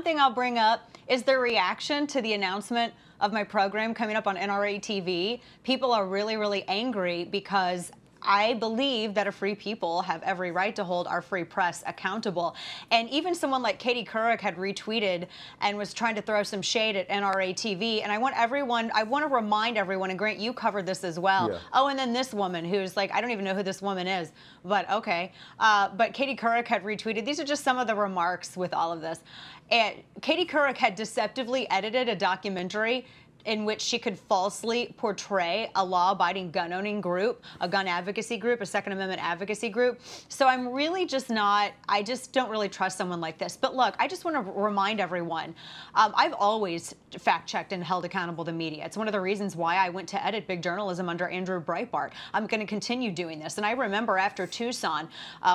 Thing I'll bring up is the reaction to the announcement of my program coming up on NRA TV. People are really angry because I believe that a free people have every right to hold our free press accountable. And even someone like Katie Couric had retweeted and was trying to throw some shade at NRA TV. And I want to remind everyone, and Grant, you covered this as well. Yeah. Oh, and then this woman who's like, I don't even know who this woman is, but okay. But Katie Couric had retweeted. These are just some of the remarks with all of this. And Katie Couric had deceptively edited a documentary in which she could falsely portray a law-abiding gun-owning group, a gun advocacy group, a Second Amendment advocacy group. So I'm really I just don't really trust someone like this. But look, I just want to remind everyone, I've always fact-checked and held accountable the media. It's one of the reasons why I went to edit big journalism under Andrew Breitbart. I'm going to continue doing this. And I remember after Tucson,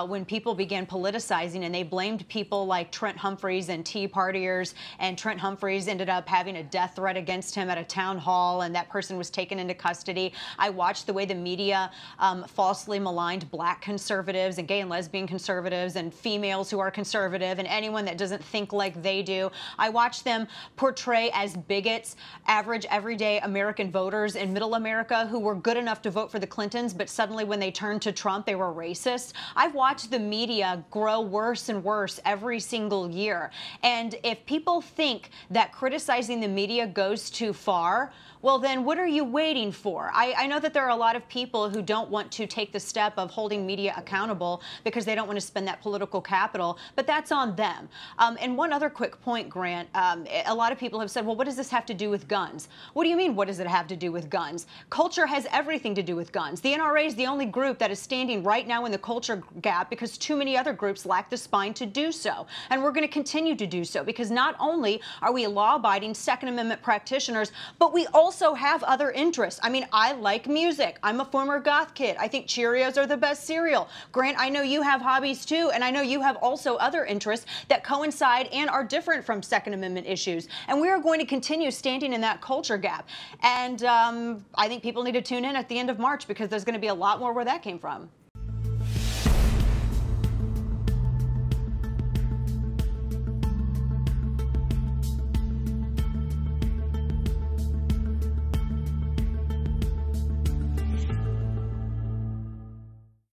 when people began politicizing and they blamed people like Trent Humphreys and Tea Partiers, and Trent Humphreys ended up having a death threat against him at a town hall, and that person was taken into custody. I watched the way the media falsely maligned black conservatives and gay and lesbian conservatives and females who are conservative and anyone that doesn't think like they do. I watched them portray as bigots average, everyday American voters in middle America who were good enough to vote for the Clintons, but suddenly when they turned to Trump, they were racist. I've watched the media grow worse and worse every single year. And if people think that criticizing the media goes too far, well, then what are you waiting for? I know that there are a lot of people who don't want to take the step of holding media accountable because they don't want to spend that political capital, but that's on them. And one other quick point, Grant, a lot of people have said, well, what does this have to do with guns? What do you mean, what does it have to do with guns? Culture has everything to do with guns. The NRA is the only group that is standing right now in the culture gap because too many other groups lack the spine to do so. And we're going to continue to do so because not only are we law-abiding Second Amendment practitioners, but we also have other interests. I mean, I like music. I'm a former goth kid. I think Cheerios are the best cereal. Grant, I know you have hobbies too, and I know you have also other interests that coincide and are different from Second Amendment issues. And we are going to continue standing in that culture gap. And I think people need to tune in at the end of March because there's going to be a lot more where that came from.